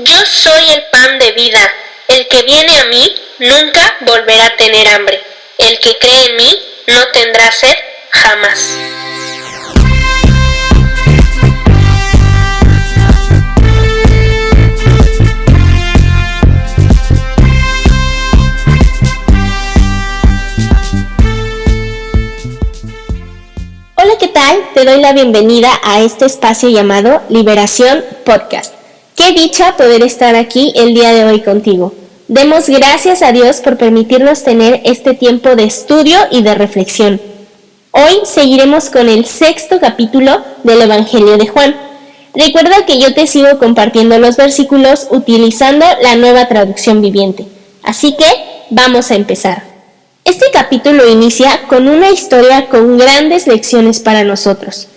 Yo soy el pan de vida. El que viene a mí nunca volverá a tener hambre. El que cree en mí no tendrá sed jamás. Hola, ¿qué tal? Te doy la bienvenida a este espacio llamado Liberación Podcast. Qué dicha poder estar aquí el día de hoy contigo. Demos gracias a Dios por permitirnos tener este tiempo de estudio y de reflexión. Hoy seguiremos con el 6º capítulo del Evangelio de Juan. Recuerda que yo te sigo compartiendo los versículos utilizando la Nueva Traducción Viviente. Así que vamos a empezar. Este capítulo inicia con una historia con grandes lecciones para nosotros.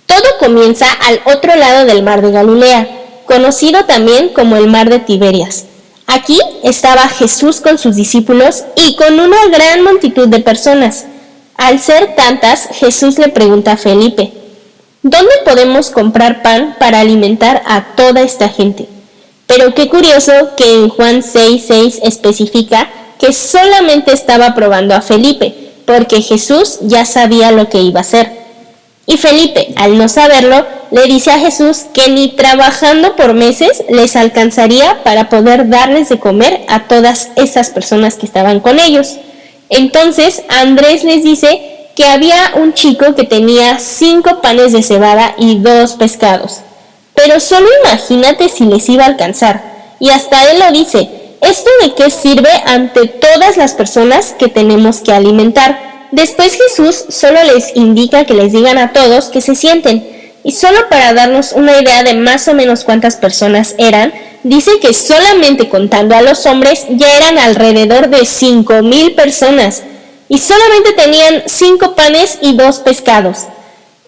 Todo comienza al otro lado del mar de Galilea, conocido también como el mar de Tiberias. Aquí estaba Jesús con sus discípulos y con una gran multitud de personas. Al ser tantas, Jesús le pregunta a Felipe: ¿dónde podemos comprar pan para alimentar a toda esta gente? Pero qué curioso que en Juan 6:6 especifica que solamente estaba probando a Felipe, porque Jesús ya sabía lo que iba a hacer. Y Felipe, al no saberlo, le dice a Jesús que ni trabajando por meses les alcanzaría para poder darles de comer a todas esas personas que estaban con ellos. Entonces Andrés les dice que había un chico que tenía 5 panes de cebada y 2 pescados. Pero solo imagínate si les iba a alcanzar. Y hasta él lo dice: ¿esto de qué sirve ante todas las personas que tenemos que alimentar? Después Jesús solo les indica que les digan a todos que se sienten. Y solo para darnos una idea de más o menos cuántas personas eran, dice que solamente contando a los hombres ya eran alrededor de 5,000 personas. Y solamente tenían 5 panes y 2 pescados.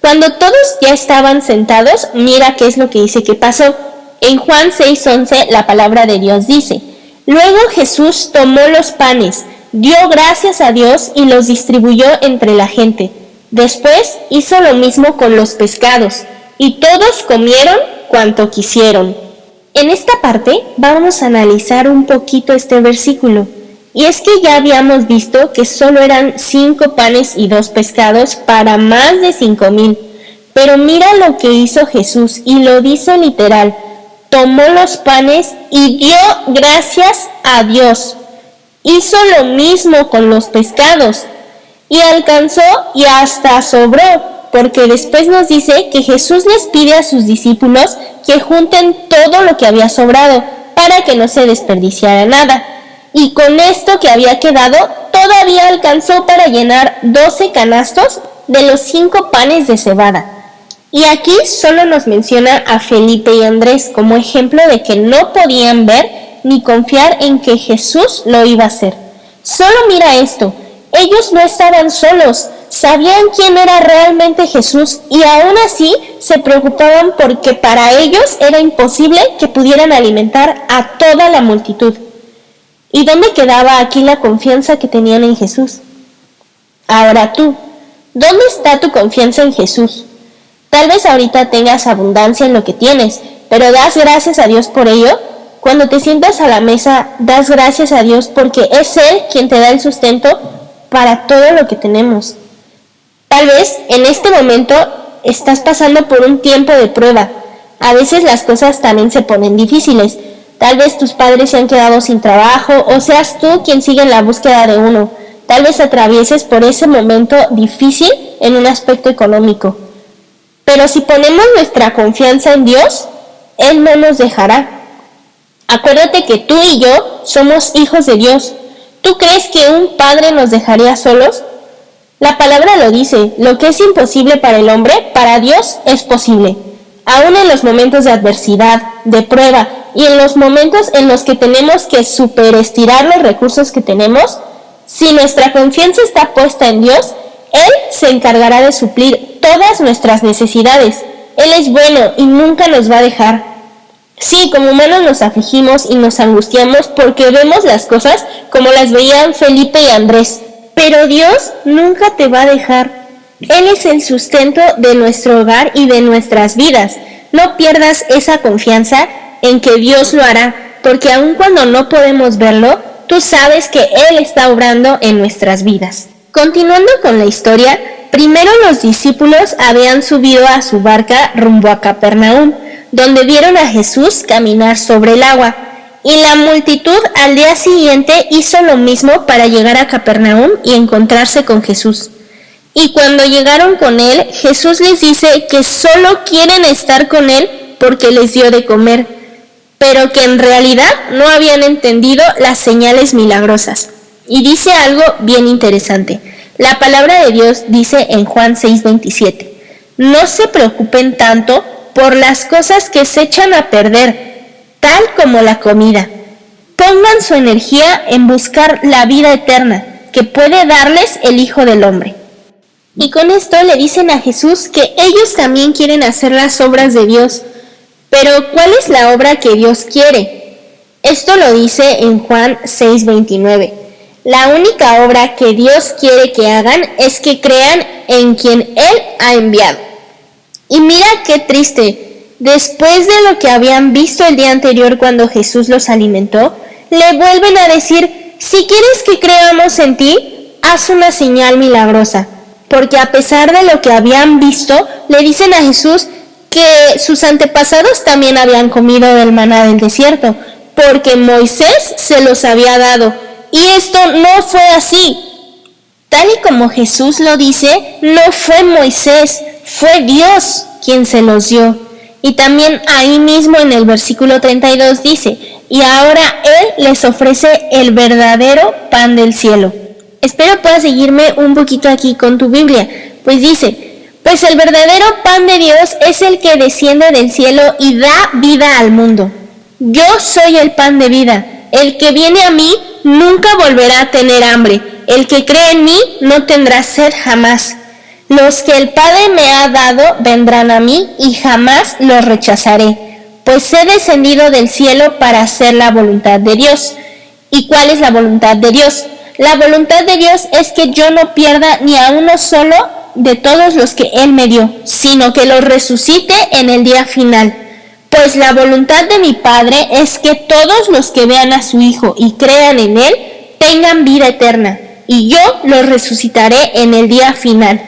Cuando todos ya estaban sentados, mira qué es lo que dice que pasó. En Juan 6:11 la palabra de Dios dice: luego Jesús tomó los panes, dio gracias a Dios y los distribuyó entre la gente. Después hizo lo mismo con los pescados, y todos comieron cuanto quisieron. En esta parte vamos a analizar un poquito este versículo. Y es que ya habíamos visto que solo eran 5 panes y 2 pescados para más de 5,000. Pero mira lo que hizo Jesús, y lo dice literal: tomó los panes y dio gracias a Dios. Hizo lo mismo con los pescados y alcanzó y hasta sobró, porque después nos dice que Jesús les pide a sus discípulos que junten todo lo que había sobrado para que no se desperdiciara nada. Y con esto que había quedado, todavía alcanzó para llenar 12 canastos de los 5 panes de cebada. Y aquí solo nos menciona a Felipe y Andrés como ejemplo de que no podían ver ni confiar en que Jesús lo iba a hacer. Solo mira esto: ellos no estaban solos, sabían quién era realmente Jesús y aún así se preocupaban porque para ellos era imposible que pudieran alimentar a toda la multitud. ¿Y dónde quedaba aquí la confianza que tenían en Jesús? Ahora tú, ¿dónde está tu confianza en Jesús? Tal vez ahorita tengas abundancia en lo que tienes, pero ¿das gracias a Dios por ello? Cuando te sientas a la mesa, das gracias a Dios porque es Él quien te da el sustento para todo lo que tenemos. Tal vez en este momento estás pasando por un tiempo de prueba. A veces las cosas también se ponen difíciles. Tal vez tus padres se han quedado sin trabajo o seas tú quien sigue en la búsqueda de uno. Tal vez atravieses por ese momento difícil en un aspecto económico. Pero si ponemos nuestra confianza en Dios, Él no nos dejará. Acuérdate que tú y yo somos hijos de Dios. ¿Tú crees que un padre nos dejaría solos? La palabra lo dice: lo que es imposible para el hombre, para Dios es posible. Aún en los momentos de adversidad, de prueba y en los momentos en los que tenemos que superestirar los recursos que tenemos, si nuestra confianza está puesta en Dios, Él se encargará de suplir todas nuestras necesidades. Él es bueno y nunca nos va a dejar. Sí, como humanos nos afligimos y nos angustiamos porque vemos las cosas como las veían Felipe y Andrés. Pero Dios nunca te va a dejar. Él es el sustento de nuestro hogar y de nuestras vidas. No pierdas esa confianza en que Dios lo hará, porque aun cuando no podemos verlo, tú sabes que Él está obrando en nuestras vidas. Continuando con la historia, primero los discípulos habían subido a su barca rumbo a Capernaum, donde vieron a Jesús caminar sobre el agua, y la multitud al día siguiente hizo lo mismo para llegar a Capernaum y encontrarse con Jesús. Y cuando llegaron con Él, Jesús les dice que solo quieren estar con Él porque les dio de comer, pero que en realidad no habían entendido las señales milagrosas. Y dice algo bien interesante. La palabra de Dios dice en Juan 6:27, no se preocupen tanto por las cosas que se echan a perder, tal como la comida. Pongan su energía en buscar la vida eterna, que puede darles el Hijo del Hombre. Y con esto le dicen a Jesús que ellos también quieren hacer las obras de Dios. Pero, ¿cuál es la obra que Dios quiere? Esto lo dice en Juan 6:29. La única obra que Dios quiere que hagan es que crean en quien Él ha enviado. Y mira qué triste. Después de lo que habían visto el día anterior cuando Jesús los alimentó, le vuelven a decir, si quieres que creamos en ti, haz una señal milagrosa. Porque a pesar de lo que habían visto, le dicen a Jesús que sus antepasados también habían comido del maná del desierto, porque Moisés se los había dado, y esto no fue así. Tal y como Jesús lo dice, no fue Moisés, fue Dios quien se los dio. Y también ahí mismo en el versículo 32 dice, y ahora Él les ofrece el verdadero pan del cielo. Espero puedas seguirme un poquito aquí con tu Biblia, pues dice, pues el verdadero pan de Dios es el que desciende del cielo y da vida al mundo. Yo soy el pan de vida. El que viene a mí nunca volverá a tener hambre. El que cree en mí no tendrá sed jamás. Los que el Padre me ha dado vendrán a mí y jamás los rechazaré, pues he descendido del cielo para hacer la voluntad de Dios. ¿Y cuál es la voluntad de Dios? La voluntad de Dios es que yo no pierda ni a uno solo de todos los que Él me dio, sino que los resucite en el día final. Pues la voluntad de mi Padre es que todos los que vean a su Hijo y crean en Él tengan vida eterna, y yo los resucitaré en el día final.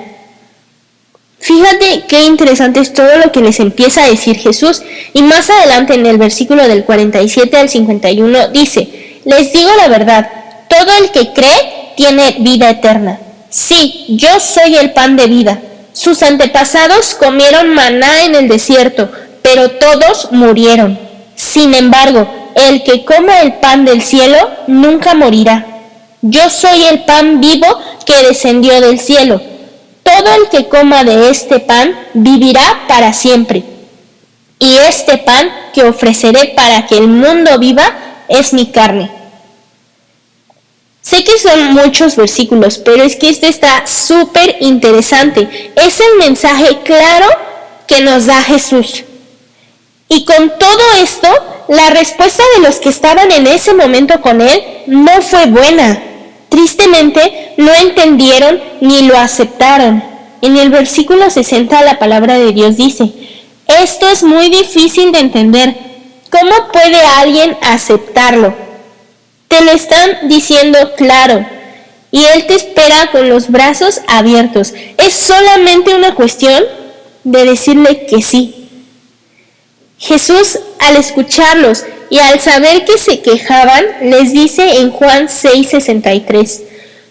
Fíjate qué interesante es todo lo que les empieza a decir Jesús, y más adelante en el versículo del 47 al 51 dice, les digo la verdad, todo el que cree tiene vida eterna. Sí, yo soy el pan de vida. Sus antepasados comieron maná en el desierto, pero todos murieron. Sin embargo, el que come el pan del cielo nunca morirá. Yo soy el pan vivo que descendió del cielo. Todo el que coma de este pan vivirá para siempre. Y este pan que ofreceré para que el mundo viva es mi carne. Sé que son muchos versículos, pero es que este está súper interesante. Es el mensaje claro que nos da Jesús. Y con todo esto, la respuesta de los que estaban en ese momento con Él no fue buena. Tristemente, no entendieron ni lo aceptaron. En el versículo 60 la palabra de Dios dice, esto es muy difícil de entender. ¿Cómo puede alguien aceptarlo? Te lo están diciendo claro, y Él te espera con los brazos abiertos. Es solamente una cuestión de decirle que sí. Jesús, al escucharlos y al saber que se quejaban, les dice en Juan 6:63,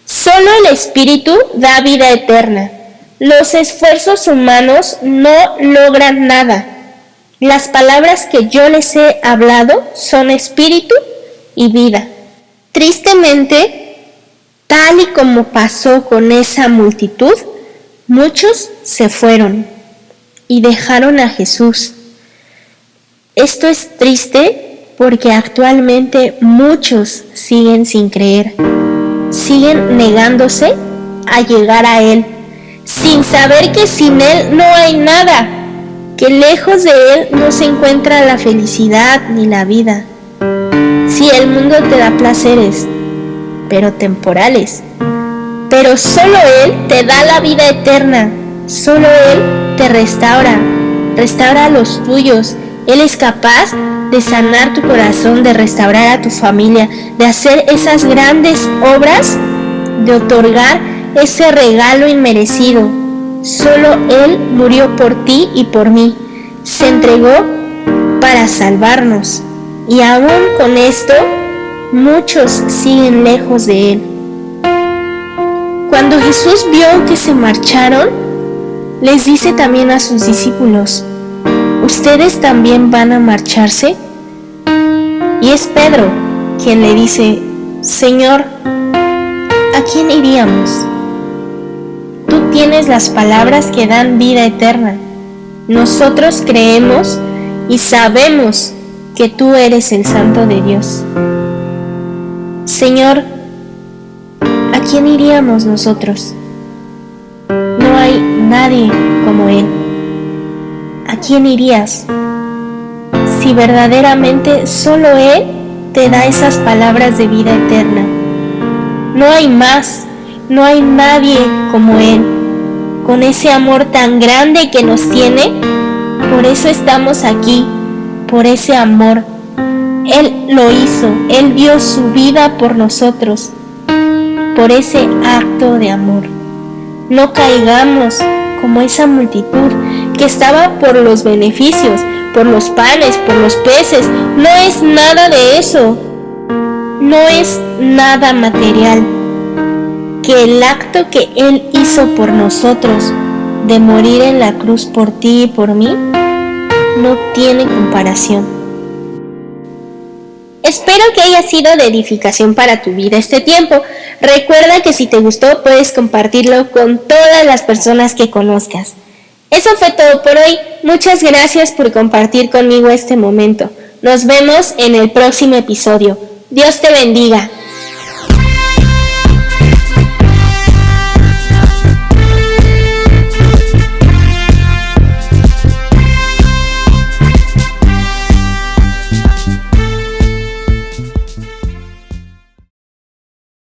solo el Espíritu da vida eterna. Los esfuerzos humanos no logran nada. Las palabras que yo les he hablado son espíritu y vida. Tristemente, tal y como pasó con esa multitud, muchos se fueron y dejaron a Jesús. Esto es triste porque actualmente muchos siguen sin creer, siguen negándose a llegar a Él, sin saber que sin Él no hay nada, que lejos de Él no se encuentra la felicidad ni la vida. Si el mundo te da placeres, pero temporales, pero solo Él te da la vida eterna, solo Él te restaura a los tuyos. Él es capaz de sanar tu corazón, de restaurar a tu familia, de hacer esas grandes obras, de otorgar ese regalo inmerecido. Solo Él murió por ti y por mí. Se entregó para salvarnos. Y aún con esto, muchos siguen lejos de Él. Cuando Jesús vio que se marcharon, les dice también a sus discípulos: ¿ustedes también van a marcharse? Y es Pedro quien le dice: Señor, ¿a quién iríamos? Tú tienes las palabras que dan vida eterna. Nosotros creemos y sabemos que tú eres el Santo de Dios. Señor, ¿a quién iríamos nosotros? No hay nadie como Él. ¿A quién irías? Si verdaderamente solo Él te da esas palabras de vida eterna. No hay más, no hay nadie como Él, con ese amor tan grande que nos tiene. Por eso estamos aquí, por ese amor. Él lo hizo, Él dio su vida por nosotros, por ese acto de amor. No caigamos como esa multitud que estaba por los beneficios, por los panes, por los peces. No es nada de eso, no es nada material. Que el acto que Él hizo por nosotros, de morir en la cruz por ti y por mí, no tiene comparación. Espero que haya sido de edificación para tu vida este tiempo. Recuerda que si te gustó puedes compartirlo con todas las personas que conozcas. Eso fue todo por hoy. Muchas gracias por compartir conmigo este momento. Nos vemos en el próximo episodio. Dios te bendiga.